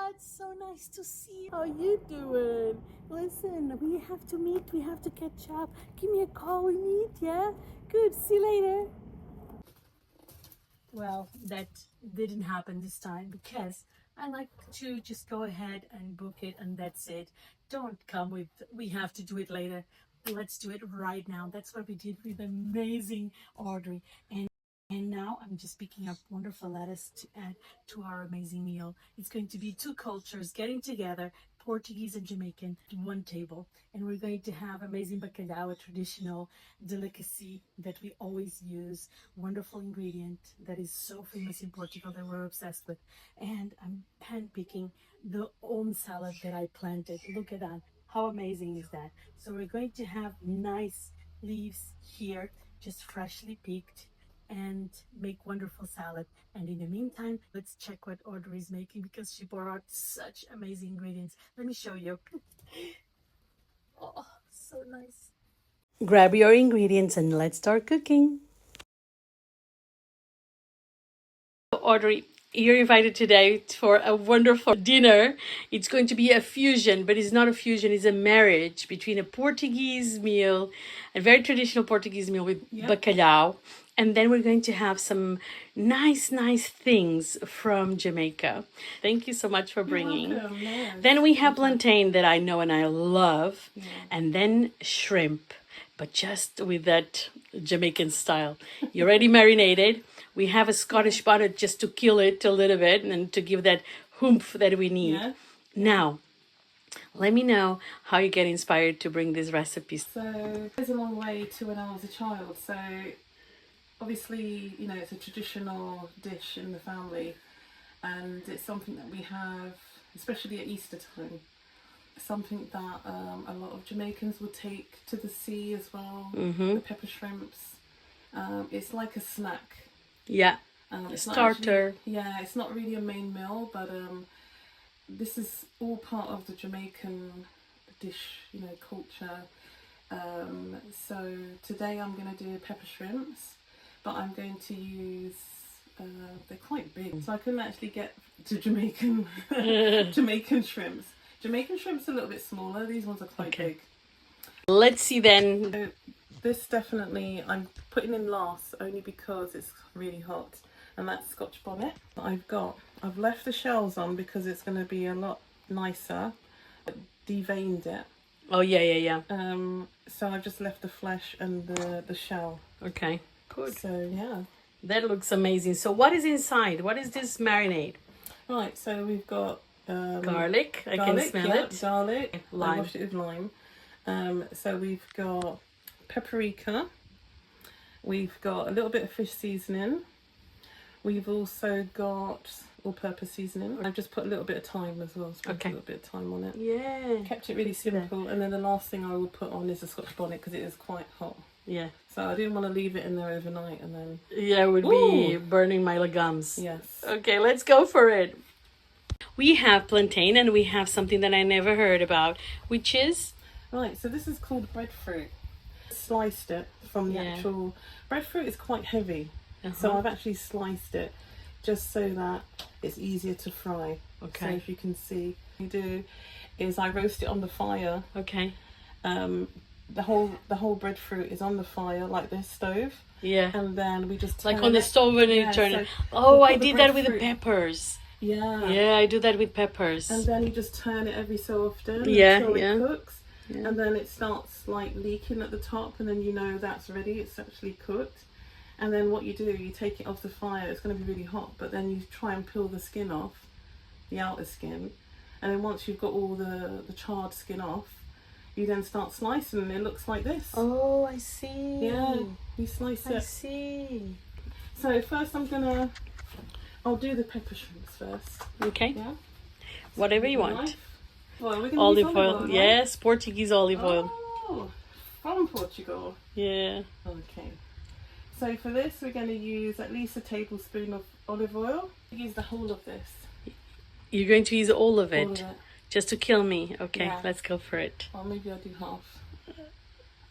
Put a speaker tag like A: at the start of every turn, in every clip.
A: It's so nice to see you. How you doing? Listen, we have to meet. We have to catch up. Give me a call. We meet, yeah? Good. See you later. Well, that didn't happen this time because I like to just go ahead and book it and that's it. Don't come with, we have to do it later. Let's do it right now. That's what we did with amazing Audrey. And now I'm just picking up wonderful lettuce to add to our amazing meal. It's going to be two cultures getting together, Portuguese and Jamaican, at one table. And we're going to have amazing bacalhau, a traditional delicacy that we always use. Wonderful ingredient that is so famous in Portugal that we're obsessed with. And I'm handpicking the own salad that I planted. Look at that. How amazing is that? So we're going to have nice leaves here, just freshly picked, and make wonderful salad. And in the meantime, let's check what Audrey is making because she brought out such amazing ingredients. Let me show you. Oh, so nice. Grab your ingredients and let's start cooking. Audrey, you're invited today for a wonderful dinner. It's going to be a fusion, but it's not a fusion, it's a marriage between a Portuguese meal, a very traditional Portuguese meal with bacalhau. And then we're going to have some nice things from Jamaica. Thank you so much for bringing.
B: You're welcome. Yes.
A: Then we have plantain that I know and I love. Yeah. And then shrimp, but just with that Jamaican style. You're already marinated. We have a Scottish bonnet just to kill it a little bit and to give that oomph that we need. Yeah. Now, let me know how you get inspired to bring these recipes.
B: So it goes a long way to when I was a child. So obviously, you know, it's a traditional dish in the family and it's something that we have, especially at Easter time. Something that a lot of Jamaicans would take to the sea as well. The pepper shrimps. It's like a snack.
A: Yeah,
B: it's
A: starter.
B: Actually, yeah, it's not really a main meal, but this is all part of the Jamaican dish, you know, culture. So today I'm going to do pepper shrimps, but I'm going to use, they're quite big, so I couldn't actually get to Jamaican Jamaican shrimps. Jamaican shrimps are a little bit smaller, these ones are quite big.
A: Let's see then.
B: So, this definitely, I'm putting in last only because it's really hot, and that's Scotch bonnet. I've left the shells on because it's going to be a lot nicer. Deveined it.
A: Oh yeah.
B: So I've just left the flesh and the shell.
A: Okay, good.
B: So yeah.
A: That looks amazing. So what is inside? What is this marinade?
B: Right, so we've got
A: garlic. I can smell it.
B: Garlic.
A: Lime.
B: I washed it with lime. So we've got paprika, we've got a little bit of fish seasoning, we've also got all-purpose seasoning. I've just put a little bit of thyme as well, so a little bit of thyme on it.
A: Yeah,
B: kept it really simple. And then the last thing I will put on is the Scotch bonnet because it is quite hot.
A: Yeah,
B: so I didn't want to leave it in there overnight and then
A: it would be burning my gums.
B: Yes.
A: Okay, let's go for it. We have plantain and we have something that I never heard about, which is
B: right, so this is called breadfruit. Sliced it from the actual breadfruit is quite heavy, so I've actually sliced it just so that it's easier to fry. So if you can see, what you do is I roast it on the fire. The whole breadfruit is on the fire like this stove. And then we just turn
A: like on the stove and you turn it. Oh, I did that with the peppers. Yeah, I do that with peppers.
B: And then you just turn it every so often until it cooks. And then it starts like leaking at the top, and then you know that's ready, it's actually cooked. And then what you do, you take it off the fire. It's going to be really hot, but then you try and peel the skin off, the outer skin, and then once you've got all the charred skin off, you then start slicing, and it looks like this.
A: Oh, I see.
B: Yeah, you slice it.
A: I see.
B: So first I'll do the pepper shrimps first.
A: Okay.
B: Yeah.
A: Whatever you want.
B: Well, we're gonna
A: olive
B: use
A: oil.
B: Right?
A: Yes, Portuguese olive oil.
B: Oh, from Portugal.
A: Yeah.
B: Okay. So for this, we're going to use at least a tablespoon of olive oil. Use the whole of this.
A: You're going to use all of it?
B: All of it.
A: Just to kill me. Okay, let's go for it.
B: Or maybe I'll do half.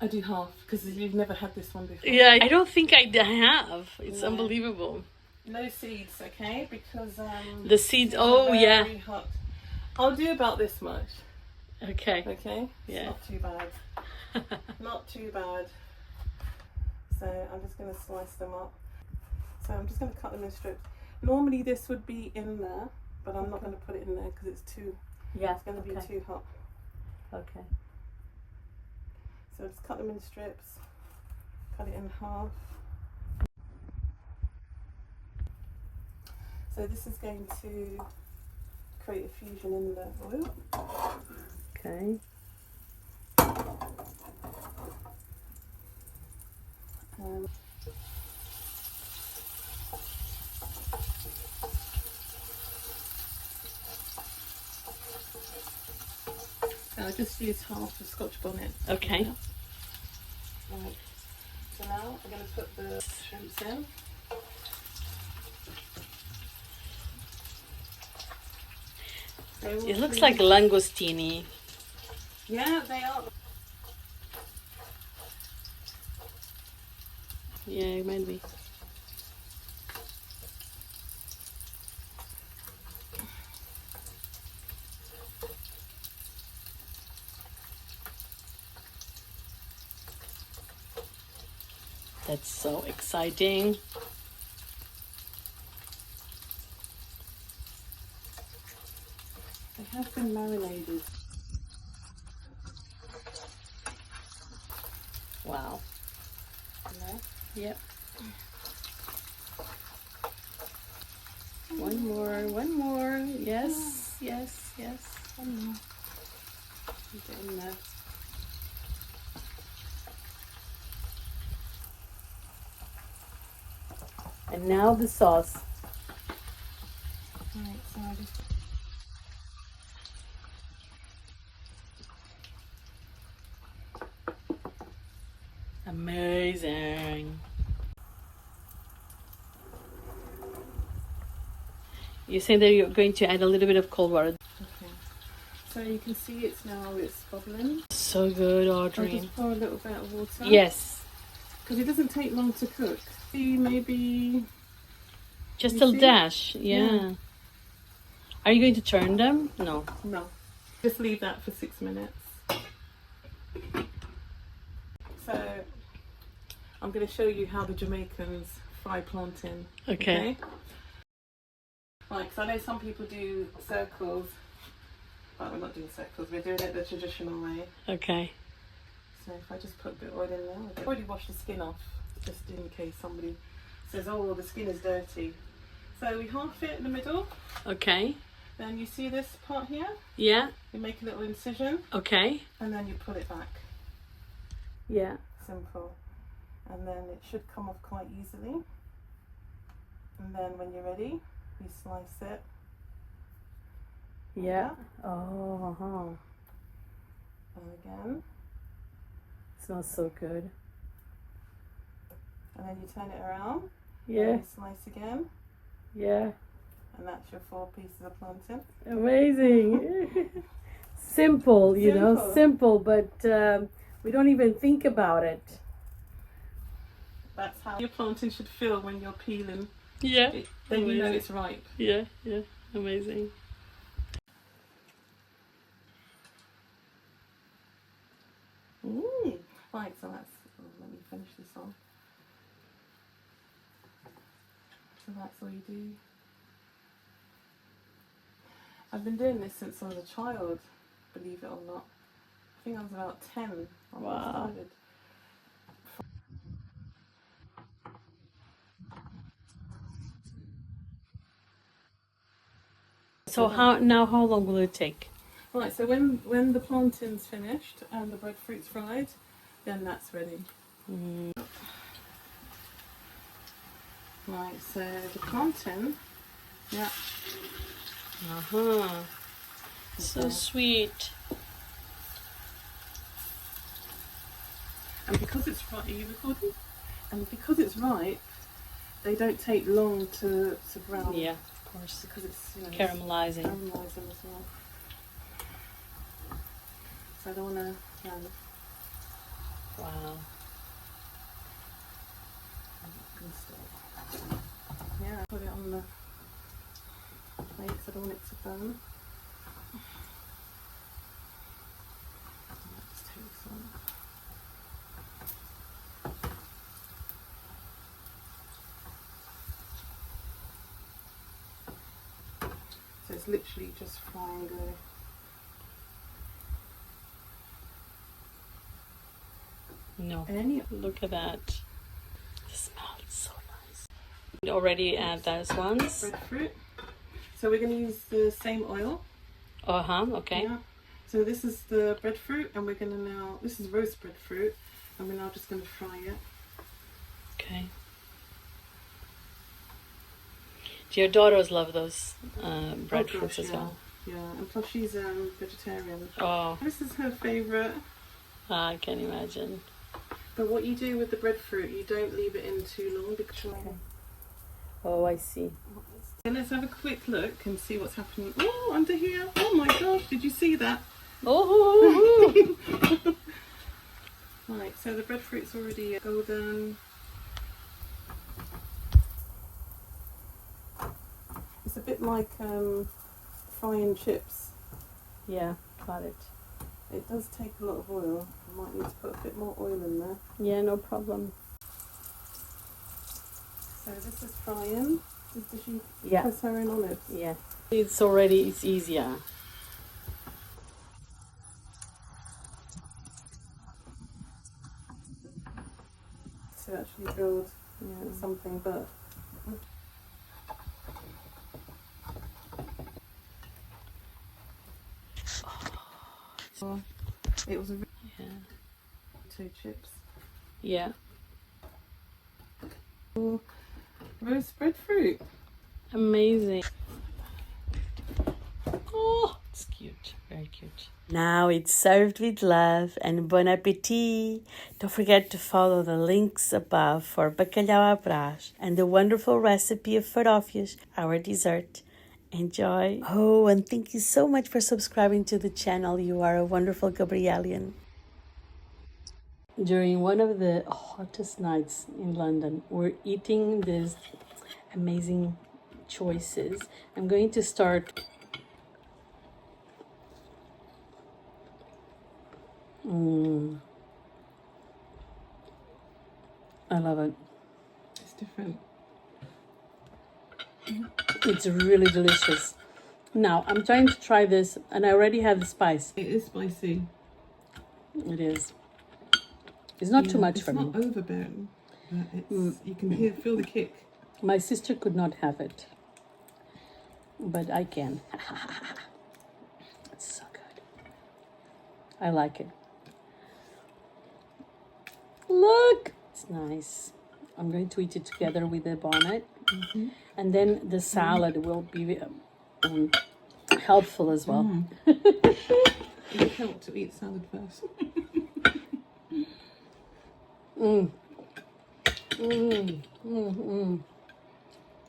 B: I do half because you've never had this one before.
A: Yeah, I don't think I have. It's unbelievable.
B: No seeds, okay? Because
A: the seeds.
B: Very hot. I'll do about this much.
A: Okay.
B: Okay?
A: Yeah.
B: It's not too bad. Not too bad. So I'm just going to slice them up. So I'm just going to cut them in strips. Normally this would be in there, but I'm not going to put it in there because it's too.
A: Yeah.
B: It's going to be too hot.
A: Okay.
B: So just cut them in strips. Cut it in half. So this is going to create a fusion in the oil.
A: Okay.
B: I'll just use half the Scotch bonnet.
A: Okay.
B: Right. So now I'm going to put the shrimps in.
A: It looks like langoustine.
B: Yeah, they are.
A: Yeah, it might be. That's so exciting.
B: They have been marinated.
A: Wow.
B: No?
A: Yep. One more. Yes, yes, yes.
B: One more. Get in there.
A: And now the sauce.
B: Right, so I just.
A: Amazing. You're saying that you're going to add a little bit of cold water.
B: Okay. So you can see it's bubbling.
A: So good,
B: I'll
A: Audrey.
B: just pour a little bit of water.
A: Yes.
B: Because it doesn't take long to cook. See, maybe.
A: Just
B: You
A: a
B: see?
A: dash. Yeah. Are you going to turn them? No.
B: No. Just leave that for 6 minutes. So I'm going to show you how the Jamaicans fry plantain.
A: Okay.
B: Right, because I know some people do circles, but we're not doing circles, we're doing it the traditional way.
A: Okay.
B: So if I just put a bit of oil in there, I've already washed the skin off, just in case somebody says, oh, well, the skin is dirty. So we half it in the middle.
A: Okay.
B: Then you see this part here?
A: Yeah.
B: You make a little incision,
A: Okay.
B: and then you pull it back.
A: Yeah.
B: Simple. And then it should come off quite easily. And then when you're ready, you slice it.
A: Yeah. Oh,
B: And again.
A: smells so good.
B: And then you turn it around.
A: Yeah.
B: And you slice again.
A: Yeah.
B: And that's your 4 pieces of plantain.
A: Amazing. Simple, you know, simple, but we don't even think about it.
B: That's how your plantain should feel when you're peeling.
A: Yeah.
B: Then you know it's ripe.
A: Yeah, yeah. Amazing.
B: Right, so let me finish this off. So that's all you do. I've been doing this since I was a child, believe it or not. I think I was about 10 when I started.
A: So how long will it take?
B: Right, so when the plantain's finished and the breadfruit's fried, then that's ready. Right, so the plantain, yeah.
A: So sweet.
B: And because it's ripe, are you recording? And because it's ripe, they don't take long to brown.
A: Yeah, of course.
B: Because it's, you know,
A: Caramelizing.
B: Caramelizing as well. So I don't want to.
A: Wow.
B: Yeah, put it on the plate because I don't want it to burn. So it's literally just fry and go.
A: No,
B: Any
A: look at that. The smell is so nice. We already add those ones.
B: breadfruit. So we're going to use the same oil.
A: Okay.
B: Yeah. So this is the breadfruit, and we're going to now, this is roast breadfruit, and we're now just going to fry it.
A: Okay. Your daughters love those breadfruits as well.
B: Yeah, and plus she's vegetarian.
A: Oh,
B: This is her favourite.
A: I can imagine.
B: But what you do with the breadfruit, you don't leave it in too long because.
A: Okay. Oh, I see.
B: And let's have a quick look and see what's happening. Oh, under here! Oh my gosh! Did you see that?
A: Oh.
B: Right. So the breadfruit's already golden. It's a bit like frying chips.
A: Yeah, got it.
B: It does take a lot of oil. I might need to put a bit more oil in there.
A: Yeah, no problem.
B: So this is frying. Did she press her in olives?
A: Yeah. It's easier.
B: To actually build something, but it was a two chips.
A: Yeah.
B: Roast breadfruit.
A: Amazing. Oh, it's cute. Very cute. Now it's served with love and bon appetit. Don't forget to follow the links above for Bacalhau Brás and the wonderful recipe of Farófias, our dessert. Enjoy. Oh, and thank you so much for subscribing to the channel. You are a wonderful Gabrielian. During one of the hottest nights in London, we're eating these amazing choices. I'm going to start. I love it.
B: It's different.
A: It's really delicious. Now, I'm trying to try this, and I already have the spice.
B: It is spicy.
A: It is. It's not too much for me.
B: It's not overbearing, but it's, you can feel the kick.
A: My sister could not have it, but I can. It's so good. I like it. Look! It's nice. I'm going to eat it together with the bonnet. And then the salad will be helpful as well.
B: It would help to eat salad first.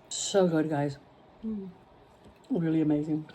A: So good, guys. Really amazing.